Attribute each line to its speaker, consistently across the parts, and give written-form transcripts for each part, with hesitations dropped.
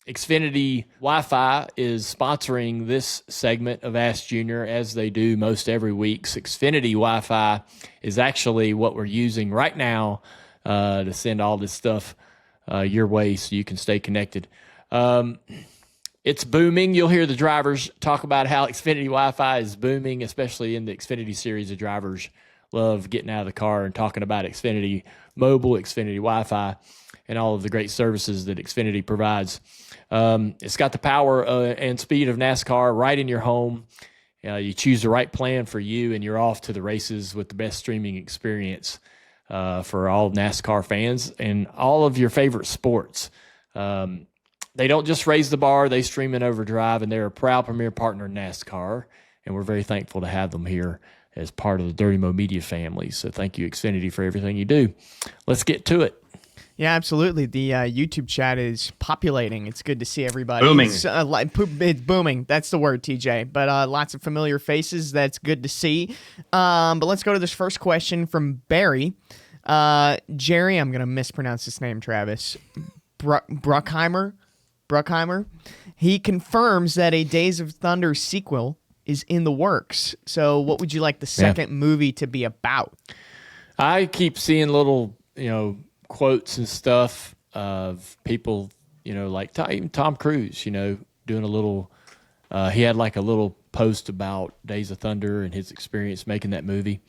Speaker 1: Xfinity Wi-Fi is sponsoring this segment of Ask Junior, as they do most every week. Xfinity Wi-Fi is actually what we're using right now to send all this stuff your way so you can stay connected. It's booming. You'll hear the drivers talk about how Xfinity Wi-Fi is booming, especially in the Xfinity series. The drivers love getting out of the car and talking about Xfinity Mobile, Xfinity Wi-Fi, and all of the great services that Xfinity provides. It's got the power and speed of NASCAR right in your home. You choose the right plan for you, and you're off to the races with the best streaming experience for all NASCAR fans and all of your favorite sports. They don't just raise the bar, they stream in overdrive, and they're a proud premier partner in NASCAR, and we're very thankful to have them here as part of the Dirty Mo Media family. So thank you, Xfinity, for everything you do. Let's get to it.
Speaker 2: Yeah, absolutely. The YouTube chat is populating. It's good to see everybody.
Speaker 3: Booming.
Speaker 2: It's booming. That's the word, TJ. But lots of familiar faces. That's good to see. But let's go to this first question from Barry. Jerry, I'm going to mispronounce his name, Travis. Bruckheimer. He confirms that a Days of Thunder sequel is in the works. So what would you like the second movie to be about?
Speaker 1: I keep seeing little, quotes and stuff of people, like even Tom Cruise, doing a little, he had like a little post about Days of Thunder and his experience making that movie.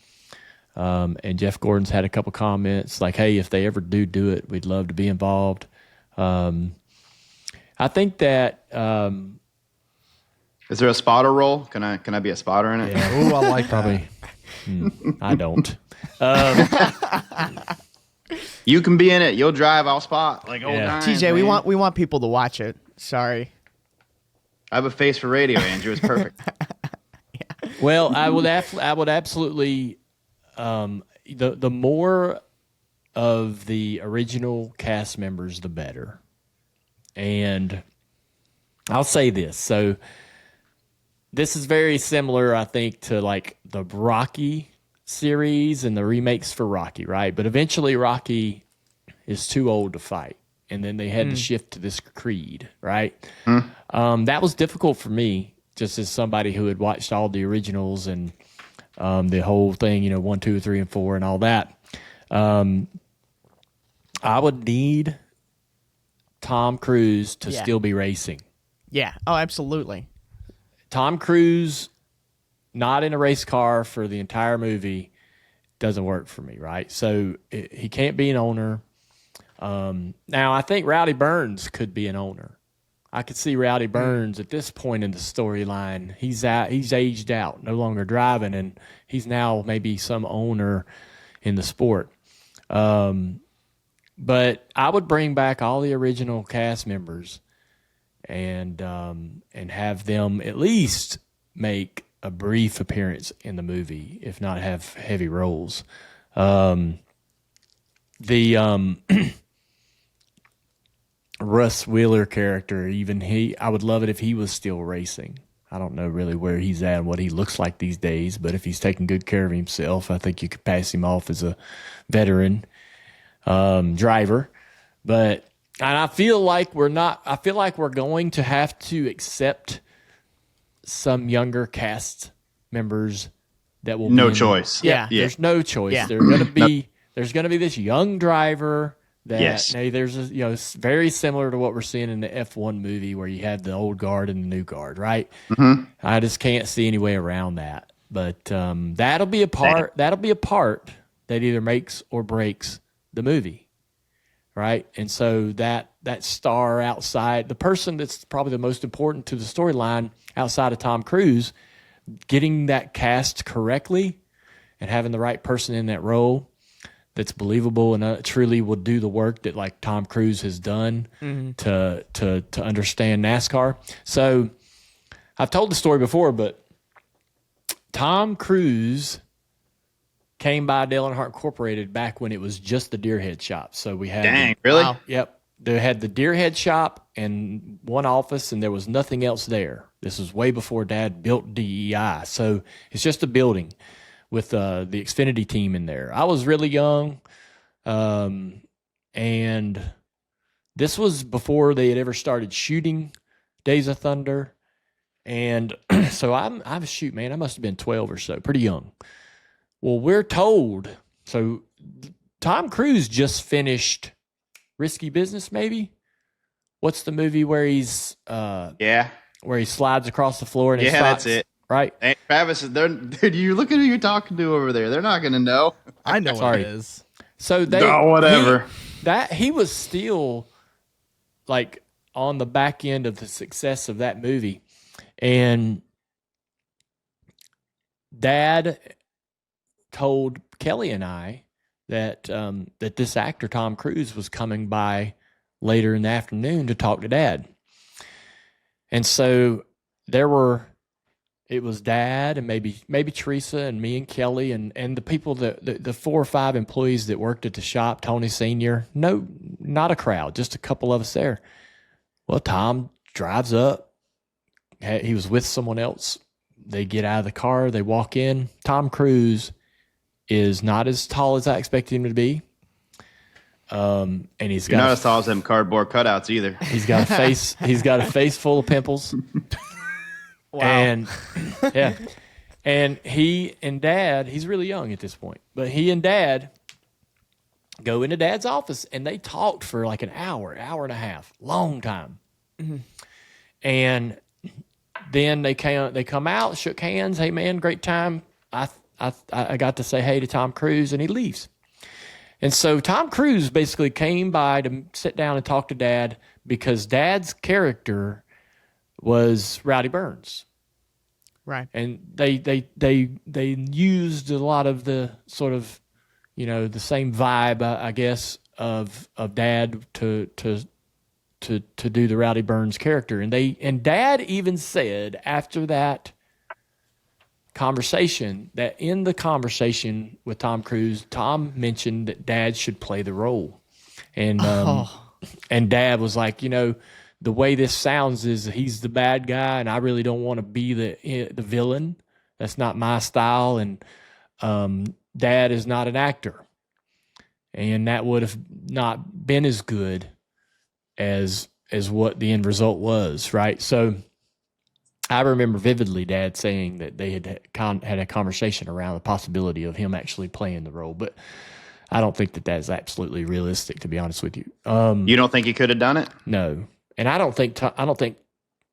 Speaker 1: And Jeff Gordon's had a couple comments like, hey, if they ever do it, we'd love to be involved. I think that,
Speaker 3: is there a spotter role? Can I be a spotter in it?
Speaker 1: Yeah.
Speaker 4: Oh, I like
Speaker 1: probably. I don't.
Speaker 3: You can be in it. You'll drive. I'll spot. Like old times,
Speaker 2: TJ,
Speaker 3: man.
Speaker 2: we want people to watch it. Sorry.
Speaker 3: I have a face for radio, Andrew. It's perfect.
Speaker 1: Well, I would absolutely. The more of the original cast members, the better. And I'll say this. So this is very similar, I think, to like the Rocky series and the remakes for Rocky, right? But eventually Rocky is too old to fight. And then they had to shift to this Creed, right? That was difficult for me, just as somebody who had watched all the originals and the whole thing, 1, 2, 3, and 4 and all that. I would need Tom Cruise to still be racing.
Speaker 2: Yeah. Oh, absolutely.
Speaker 1: Tom Cruise not in a race car for the entire movie doesn't work for me, right? So he can't be an owner. Now, I think Rowdy Burns could be an owner. I could see Rowdy Burns at this point in the storyline. He's aged out, no longer driving, and he's now maybe some owner in the sport. But I would bring back all the original cast members and have them at least make a brief appearance in the movie, if not have heavy roles. Russ Wheeler character, I would love it if he was still racing. I don't know really where he's at and what he looks like these days, but if he's taking good care of himself, I think you could pass him off as a veteran driver. And I feel like we're going to have to accept some younger cast members that will
Speaker 3: no choice.
Speaker 2: Yeah.
Speaker 1: There's no choice.
Speaker 2: Yeah.
Speaker 1: There's going to be this young driver that it's very similar to what we're seeing in the F1 movie where you have the old guard and the new guard, right?
Speaker 3: Mm-hmm.
Speaker 1: I just can't see any way around that. But that'll be a part that either makes or breaks the movie, right? And so that star outside, the person that's probably the most important to the storyline outside of Tom Cruise, getting that cast correctly and having the right person in that role that's believable and truly will do the work that like Tom Cruise has done to understand NASCAR. So I've told the story before, but Tom Cruise came by Dillon Incorporated back when it was just the Deerhead shop. So we had
Speaker 3: really?
Speaker 2: Wow.
Speaker 1: Yep. They had the Deerhead shop and one office, and there was nothing else there. This was way before Dad built DEI. So it's just a building with the Xfinity team in there. I was really young, and This was before they had ever started shooting Days of Thunder. And so I must have been 12 or so, pretty young. Well, we're told, so Tom Cruise just finished Risky Business, maybe? What's the movie where he's where he slides across the floor and
Speaker 3: that's it.
Speaker 1: Right?
Speaker 3: Hey, Travis, dude, you look at who you're talking to over there. They're not going to know.
Speaker 4: I know what it is.
Speaker 1: So
Speaker 3: whatever.
Speaker 1: He was still like on the back end of the success of that movie. And Dad told Kelly and I that that this actor Tom Cruise was coming by later in the afternoon to talk to Dad. And so it was Dad and maybe Teresa and me and Kelly and the people the 4 or 5 employees that worked at the shop, Tony Sr. No, not a crowd, just a couple of us there. Well, Tom drives up. He was with someone else. They get out of the car. They walk in. Tom Cruise is not as tall as I expected him to be. And he's got
Speaker 3: not as tall as them cardboard cutouts either.
Speaker 1: He's got a face. He's got a face full of pimples.
Speaker 2: Wow.
Speaker 1: And and he and Dad. He's really young at this point, but he and Dad go into Dad's office and they talked for like an hour and a half, long time. Mm-hmm. And then they come out, shook hands. Hey man, great time. I got to say hey to Tom Cruise, and he leaves. And so Tom Cruise basically came by to sit down and talk to Dad because Dad's character was Rowdy Burns.
Speaker 2: Right.
Speaker 1: And they used a lot of the sort of, the same vibe, I guess, of Dad to do the Rowdy Burns character. And Dad even said after that conversation that in the conversation with Tom Cruise, Tom mentioned that Dad should play the role. And and Dad was like, the way this sounds is he's the bad guy and I really don't want to be the villain. That's not my style. And Dad is not an actor. And that would have not been as good as what the end result was, right? So I remember vividly Dad saying that they had a conversation around the possibility of him actually playing the role, but I don't think that that's absolutely realistic, to be honest with you.
Speaker 3: You don't think he could have done it?
Speaker 1: No, and I don't think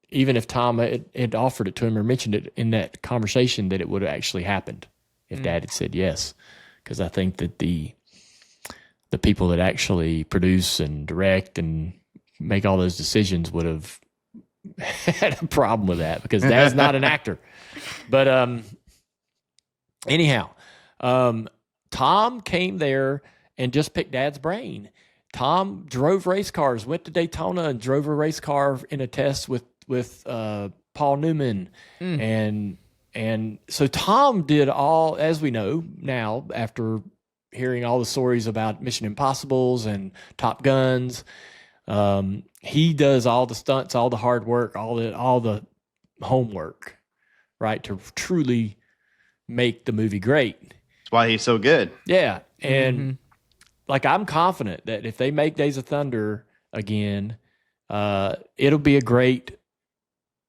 Speaker 1: even if Tom had offered it to him or mentioned it in that conversation that it would have actually happened if Dad had said yes, because I think that the people that actually produce and direct and make all those decisions would have had a problem with that because Dad's not an actor. But anyhow, Tom came there and just picked Dad's brain. Tom drove race cars, went to Daytona and drove a race car in a test with Paul Newman. And so Tom did all, as we know now, after hearing all the stories about Mission Impossibles and Top Guns, he does all the stunts, all the hard work, all the homework, right, to truly make the movie great.
Speaker 3: That's why he's so good.
Speaker 1: Yeah, and like I'm confident that if they make Days of Thunder again, it'll be a great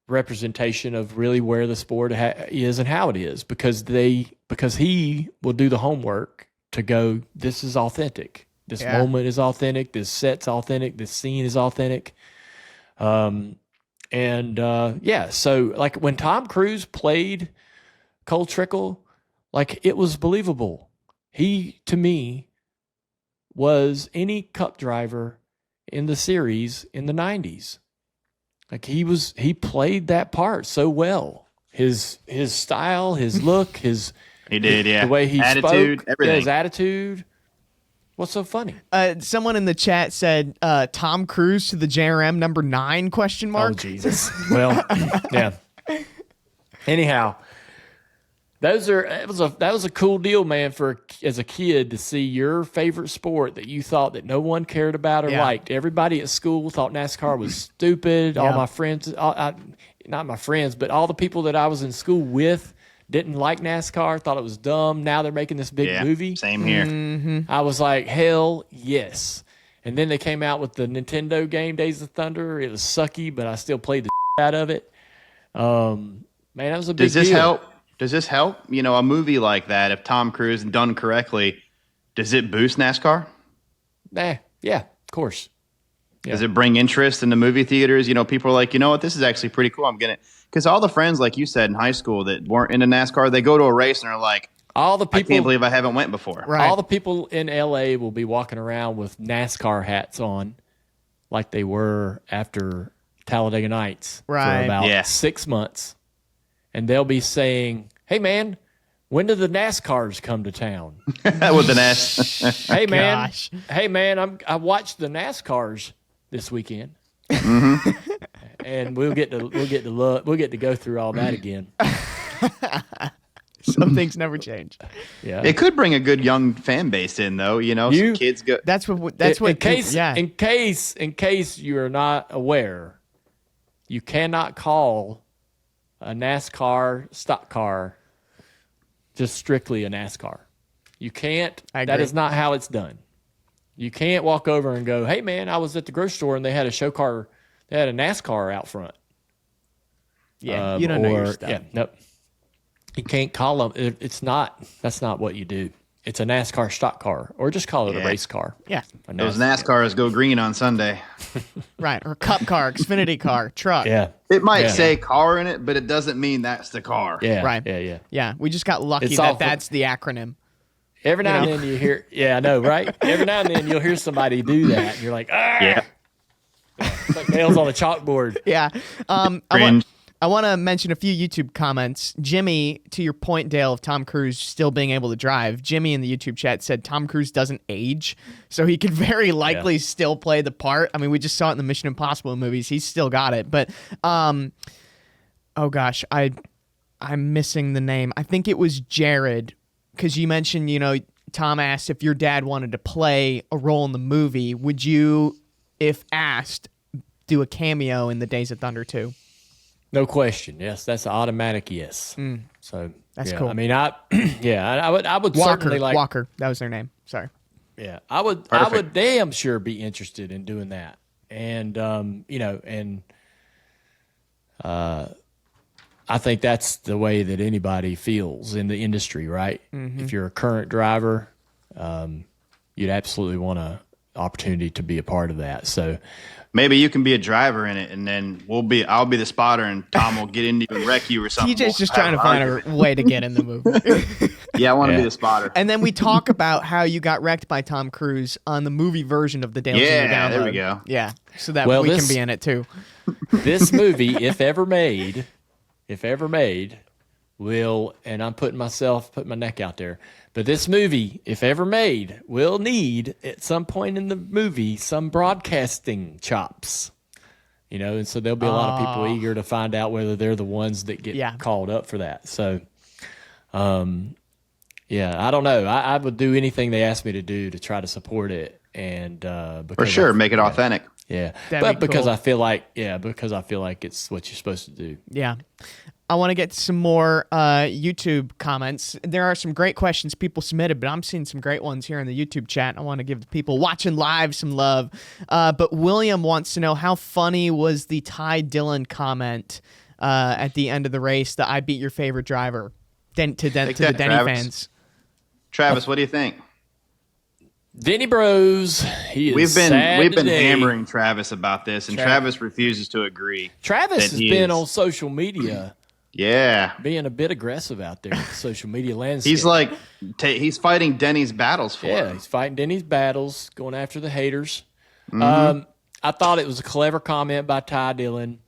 Speaker 1: representation of really where the sport is and how it is, because he will do the homework to go, this is authentic. This moment is authentic. This set's authentic. This scene is authentic. So like when Tom Cruise played Cole Trickle, like it was believable. He, to me, was any Cup driver in the series in the 90s. Like he played that part so well. His style, his look,
Speaker 3: he did,
Speaker 1: the way he
Speaker 3: attitude,
Speaker 1: spoke,
Speaker 3: everything.
Speaker 1: his attitude. What's so funny?
Speaker 2: Someone in the chat said Tom Cruise to the JRM number 9 ?
Speaker 1: Oh Jesus! Well, yeah. Anyhow, that was a cool deal, man. As a kid to see your favorite sport that you thought that no one cared about or liked. Everybody at school thought NASCAR was stupid. All my friends, not my friends, but all the people that I was in school with didn't like NASCAR, thought it was dumb. Now they're making this big movie.
Speaker 3: Same here.
Speaker 1: I was like, hell yes. And then they came out with the Nintendo game Days of Thunder. It was sucky, but I still played the out of it. Man, that was a big deal.
Speaker 3: Does this help? You know, a movie like that, if Tom Cruise done correctly, does it boost NASCAR?
Speaker 1: Yeah, of course. Yeah.
Speaker 3: Does it bring interest in the movie theaters? You know, people are like, you know what, this is actually pretty cool. I'm gonna, because all the friends, like you said in high school, that weren't into NASCAR, they go to a race and are like,
Speaker 1: all the people,
Speaker 3: I can't believe I haven't went before.
Speaker 2: Right.
Speaker 1: All the people in LA will be walking around with NASCAR hats on, like they were after Talladega Nights for about 6 months, and they'll be saying, "Hey, man, when do the NASCARs come to town?"
Speaker 3: With the NAS.
Speaker 1: Hey, man.
Speaker 2: Gosh.
Speaker 1: Hey, man. I watched the NASCARs this weekend, and we'll get to go through all that again.
Speaker 2: Some things never change.
Speaker 1: Yeah,
Speaker 3: It could bring a good young fan base in, though. You know, some kids go.
Speaker 2: That's what.
Speaker 1: In case you are not aware, you cannot call a NASCAR stock car just strictly a NASCAR. You can't. That is not how it's done. You can't walk over and go, "Hey, man, I was at the grocery store and they had a show car. They had a NASCAR out front."
Speaker 2: Yeah, you don't know your stuff.
Speaker 1: Yeah, nope. You can't call them. It's not. That's not what you do. It's a NASCAR stock car, or just call it a race car.
Speaker 2: Yeah.
Speaker 3: Those NASCARs go green on Sunday.
Speaker 2: Right. Or cup car, Xfinity car, truck.
Speaker 1: Yeah.
Speaker 3: It might say car in it, but it doesn't mean that's the car.
Speaker 1: Yeah.
Speaker 2: Right.
Speaker 1: Yeah.
Speaker 2: Yeah. We just got lucky that's the acronym.
Speaker 1: Every now and then you hear, I know, right? Every now and then you'll hear somebody do that, and you're like, ah!
Speaker 3: Yeah.
Speaker 1: It's like nails on a chalkboard.
Speaker 2: Yeah.
Speaker 3: Cringe.
Speaker 2: I want to mention a few YouTube comments. Jimmy, to your point, Dale, of Tom Cruise still being able to drive, Jimmy in the YouTube chat said Tom Cruise doesn't age, so he could very likely still play the part. I mean, we just saw it in the Mission Impossible movies. He's still got it. But, oh gosh, I'm missing the name. I think it was Jared, because you mentioned, Tom asked if your dad wanted to play a role in the movie. Would you, if asked, do a cameo in the Days of Thunder 2?
Speaker 1: No question. Yes, that's an automatic yes. So
Speaker 2: that's cool.
Speaker 1: I mean, I would certainly like
Speaker 2: Walker. That was their name. Sorry.
Speaker 1: Yeah, I would damn sure be interested in doing that, and I think that's the way that anybody feels in the industry, right? Mm-hmm. If you're a current driver, you'd absolutely want an opportunity to be a part of that. So.
Speaker 3: Maybe you can be a driver in it, and then I'll be the spotter, and Tom will get into you and wreck you or something.
Speaker 2: TJ's just trying to find a way to get in the movie.
Speaker 3: Yeah, I want to be the spotter.
Speaker 2: And then we talk about how you got wrecked by Tom Cruise on the movie version of the Dale Jr. Download.
Speaker 3: Yeah, there we go.
Speaker 2: Yeah, so that we can be in it too.
Speaker 1: This movie, if ever made, will, and I'm putting my neck out there, but this movie, if ever made, will need at some point in the movie some broadcasting chops. And so there'll be a lot of people eager to find out whether they're the ones that get called up for that. So, I don't know. I would do anything they ask me to do to try to support it, and
Speaker 3: for sure, make it authentic.
Speaker 1: Yeah,
Speaker 2: That'd be
Speaker 1: because
Speaker 2: cool.
Speaker 1: I feel like it's what you're supposed to do.
Speaker 2: Yeah. I want to get some more YouTube comments. There are some great questions people submitted, but I'm seeing some great ones here in the YouTube chat. I want to give the people watching live some love. But William wants to know, how funny was the Ty Dillon comment at the end of the race, that I beat your favorite driver, to the Denny
Speaker 3: Travis.
Speaker 2: fans?
Speaker 3: Travis, what do you think?
Speaker 1: Denny Bros, he is
Speaker 3: we've been
Speaker 1: today.
Speaker 3: hammering Travis about this, and Travis refuses to agree.
Speaker 1: Travis has been on social media.
Speaker 3: Yeah,
Speaker 1: being a bit aggressive out there in the social media landscape.
Speaker 3: He's like, he's fighting Denny's battles for him.
Speaker 1: Yeah, he's fighting Denny's battles, going after the haters. Mm-hmm. I thought it was a clever comment by Ty Dillon.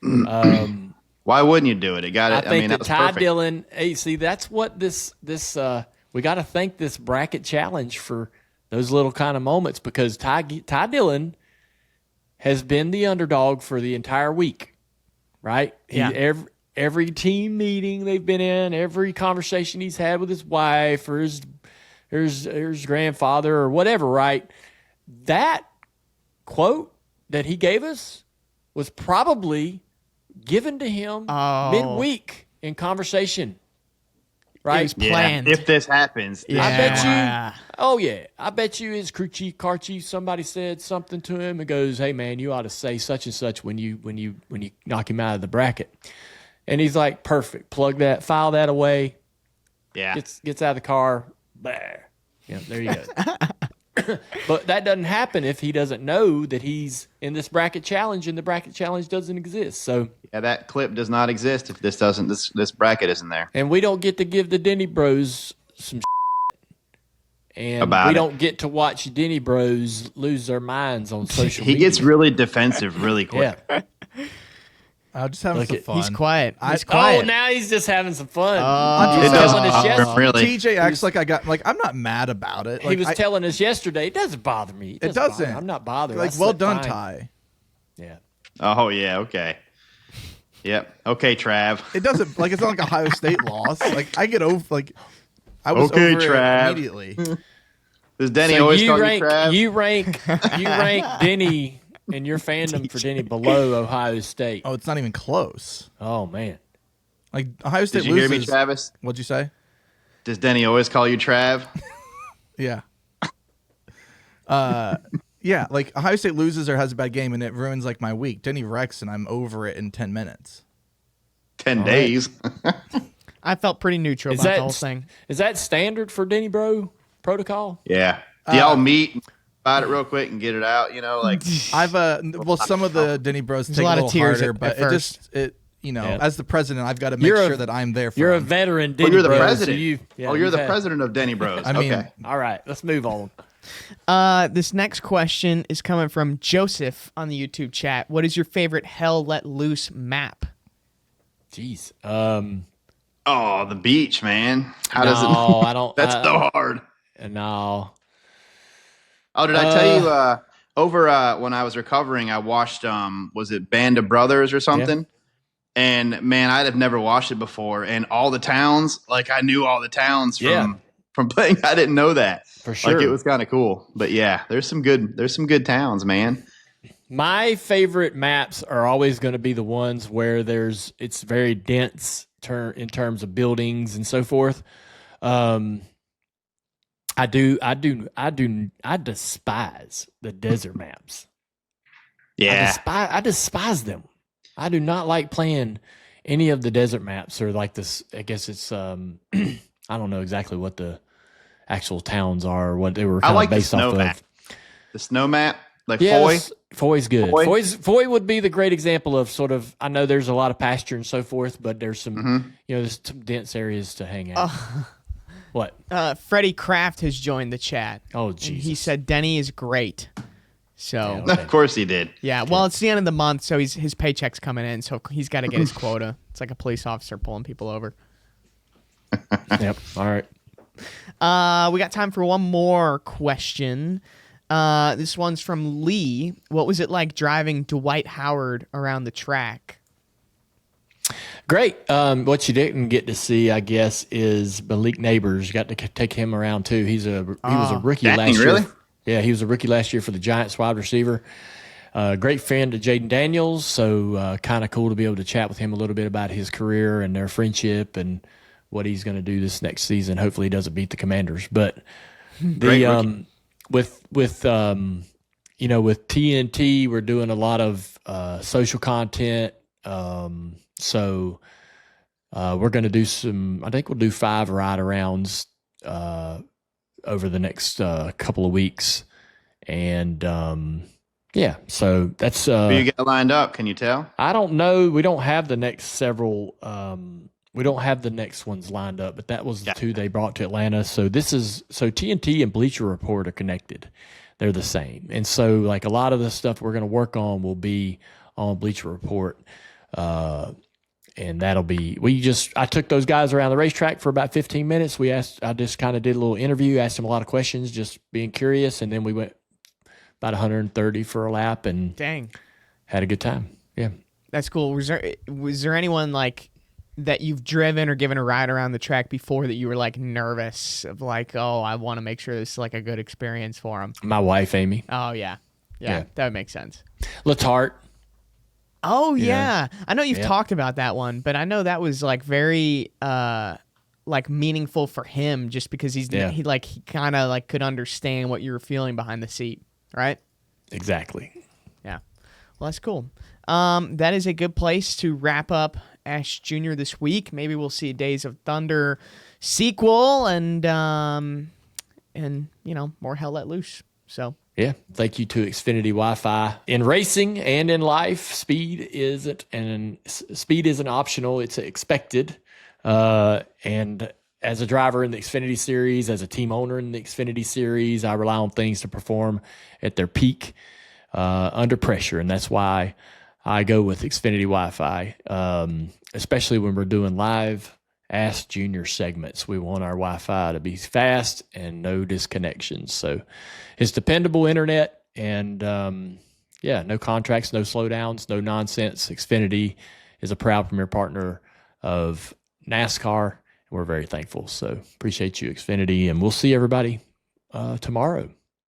Speaker 3: Why wouldn't you do it? I
Speaker 1: think
Speaker 3: that was
Speaker 1: Ty
Speaker 3: perfect.
Speaker 1: Dillon. Hey, see, that's what this we got to thank this bracket challenge for those little kind of moments, because Ty Dillon has been the underdog for the entire week, right? Every team meeting they've been in, every conversation he's had with his wife or his grandfather or whatever, right? That quote that he gave us was probably given to him midweek in conversation, right?
Speaker 2: It was planned.
Speaker 3: If this happens.
Speaker 1: I Oh yeah, I bet you his car chief. Somebody said something to him and goes, "Hey man, you ought to say such and such when you knock him out of the bracket." And he's like, "Perfect. Plug that, file that away."
Speaker 3: Yeah.
Speaker 1: Gets out of the car. Blah. Yeah, there you go. But that doesn't happen if he doesn't know that he's in this bracket challenge and the bracket challenge doesn't exist. So
Speaker 3: Yeah, that clip does not exist if this bracket isn't there.
Speaker 1: and we don't get to give the Denny Bros some and
Speaker 3: About
Speaker 1: we
Speaker 3: it.
Speaker 1: don't get to watch Denny Bros lose their minds on social
Speaker 3: He
Speaker 1: media.
Speaker 3: gets really defensive really quick.
Speaker 1: Yeah.
Speaker 4: I'll just having some fun.
Speaker 2: He's quiet. He's
Speaker 1: Oh,
Speaker 2: quiet.
Speaker 1: now he's just having some fun.
Speaker 4: I'm
Speaker 1: He was
Speaker 4: just
Speaker 1: telling us
Speaker 3: bother him,
Speaker 1: yesterday.
Speaker 3: really.
Speaker 4: TJ acts like I got like I'm not mad about it.
Speaker 1: He
Speaker 4: Like,
Speaker 1: was telling us yesterday. It doesn't bother me.
Speaker 4: it
Speaker 1: bother
Speaker 4: doesn't.
Speaker 1: me. I'm not bothered.
Speaker 4: like
Speaker 1: I
Speaker 4: well
Speaker 1: said,
Speaker 4: done,
Speaker 1: fine.
Speaker 4: Ty.
Speaker 1: Yeah.
Speaker 3: Oh yeah, okay. Yep. Okay, Trav.
Speaker 4: It doesn't like it's not like Ohio State loss. Like I get over like I was
Speaker 3: Okay,
Speaker 4: over
Speaker 3: Trav.
Speaker 4: it immediately.
Speaker 3: Does Denny
Speaker 1: So
Speaker 3: always
Speaker 1: you
Speaker 3: call
Speaker 1: rank,
Speaker 3: you Trav?
Speaker 1: you rank Denny and your fandom for Denny below Ohio State.
Speaker 4: Oh, it's not even close.
Speaker 1: Oh man.
Speaker 4: Like Ohio State
Speaker 3: Did you hear
Speaker 4: loses.
Speaker 3: me, Travis?
Speaker 4: What'd you say?
Speaker 3: Does Denny always call you Trav?
Speaker 4: Yeah. Yeah, like Ohio State loses or has a bad game and it ruins like my week. Denny wrecks and I'm over it in 10 minutes.
Speaker 3: 10 days.
Speaker 2: I felt pretty neutral
Speaker 1: Is
Speaker 2: about
Speaker 1: that
Speaker 2: the whole thing.
Speaker 1: is that standard for Denny Bro protocol?
Speaker 3: Yeah. Do y'all meet about it real quick and get it out? You know, like
Speaker 4: I've well some of the Denny Bros
Speaker 2: There's
Speaker 4: take
Speaker 2: a lot
Speaker 4: a
Speaker 2: of
Speaker 4: little
Speaker 2: tears
Speaker 4: harder,
Speaker 2: at
Speaker 4: but
Speaker 2: first.
Speaker 1: Yeah.
Speaker 4: as the president, I've got to make
Speaker 1: You're a-
Speaker 4: sure that I'm there for
Speaker 1: You're a
Speaker 4: him.
Speaker 1: veteran
Speaker 3: oh,
Speaker 1: Denny
Speaker 3: you're the
Speaker 1: Bro, so
Speaker 3: president.
Speaker 1: you're
Speaker 3: you're the president of Denny Bros.
Speaker 4: I mean,
Speaker 3: okay.
Speaker 1: All right, let's move on.
Speaker 2: This next question is coming from Joseph on the YouTube chat. What is your favorite Hell Let Loose map?
Speaker 1: Jeez.
Speaker 3: Oh, the beach, man. How does it?
Speaker 1: No, I don't.
Speaker 3: That's so hard.
Speaker 1: No.
Speaker 3: Oh, did I tell you? Over when I was recovering, I watched was it Band of Brothers or something? And man, I'd have never watched it before. And all the towns, like I knew all the towns from playing. I didn't know that
Speaker 1: For sure.
Speaker 3: Like it was kind of cool. But yeah, there's some good towns, man.
Speaker 1: My favorite maps are always going to be the ones where it's very dense in terms of buildings and so forth. I despise the desert maps.
Speaker 3: Yeah,
Speaker 1: I despise them. I do not like playing any of the desert maps or like this. I guess it's I don't know exactly what the actual towns are or what they were
Speaker 3: I
Speaker 1: kind of
Speaker 3: like the
Speaker 1: based
Speaker 3: snow
Speaker 1: off
Speaker 3: map.
Speaker 1: of.
Speaker 3: The snow map, like
Speaker 1: Yes,
Speaker 3: Foy.
Speaker 1: Foy's good.
Speaker 3: Foy?
Speaker 1: Foy would be the great example of sort of. I know there's a lot of pasture and so forth, but there's some there's some dense areas to hang out. What?
Speaker 2: Freddie Kraft has joined the chat.
Speaker 1: Oh,
Speaker 2: And
Speaker 1: Jesus.
Speaker 2: he said Denny is great. So,
Speaker 1: Yeah.
Speaker 3: Of course he did.
Speaker 2: yeah, well, it's the end of the month, so his paycheck's coming in, so he's got to get his quota. It's like a police officer pulling people over.
Speaker 1: Yep. All right.
Speaker 2: We got time for one more question. This one's from Lee. What was it like driving Dwight Howard around the track?
Speaker 1: Great. What you didn't get to see, I guess, is Malik Neighbors. Got to take him around too. He was a rookie
Speaker 3: Dang,
Speaker 1: last
Speaker 3: really?
Speaker 1: year. Yeah, he was a rookie last year for the Giants wide receiver. Great friend to Jaden Daniels, so kind of cool to be able to chat with him a little bit about his career and their friendship and what he's going to do this next season. Hopefully, he doesn't beat the Commanders. But
Speaker 3: Great
Speaker 1: the
Speaker 3: rookie.
Speaker 1: with TNT, we're doing a lot of social content. So we're going to do some. I think we'll do 5 ride arounds over the next couple of weeks, and yeah. So that's.
Speaker 3: Who you got lined up? Can you tell?
Speaker 1: I don't know. We don't have the next several. We don't have the next ones lined up, but that was the 2 they brought to Atlanta. So TNT and Bleacher Report are connected. They're the same, and so like a lot of the stuff we're going to work on will be on Bleacher Report. And that'll be, I took those guys around the racetrack for about 15 minutes. I just kind of did a little interview, asked them a lot of questions, just being curious. And then we went about 130 for a lap and
Speaker 2: Dang,
Speaker 1: had a good time. Yeah.
Speaker 2: that's cool. Was there anyone like that you've driven or given a ride around the track before that you were like nervous of like, oh, I want to make sure this is like a good experience for them?
Speaker 1: My wife, Amy.
Speaker 2: Oh yeah, that would make sense.
Speaker 1: Latart.
Speaker 2: Oh
Speaker 1: You know?
Speaker 2: yeah, I know you've
Speaker 1: Yeah.
Speaker 2: talked about that one, but I know that was like very like meaningful for him just because he kind of like could understand what you were feeling behind the seat, right?
Speaker 1: Exactly.
Speaker 2: Yeah. Well, that's cool. That is a good place to wrap up Ash Jr. this week. Maybe we'll see a Days of Thunder sequel and more Hell Let Loose. So
Speaker 1: yeah, thank you to Xfinity Wi-Fi. In racing and in life, speed isn't optional; it's expected. And as a driver in the Xfinity Series, as a team owner in the Xfinity Series, I rely on things to perform at their peak under pressure, and that's why I go with Xfinity Wi-Fi, especially when we're doing live Ask Junior segments. We want our Wi-Fi to be fast and no disconnections. So it's dependable internet and, no contracts, no slowdowns, no nonsense. Xfinity is a proud premier partner of NASCAR, and we're very thankful. So appreciate you, Xfinity, and we'll see everybody tomorrow.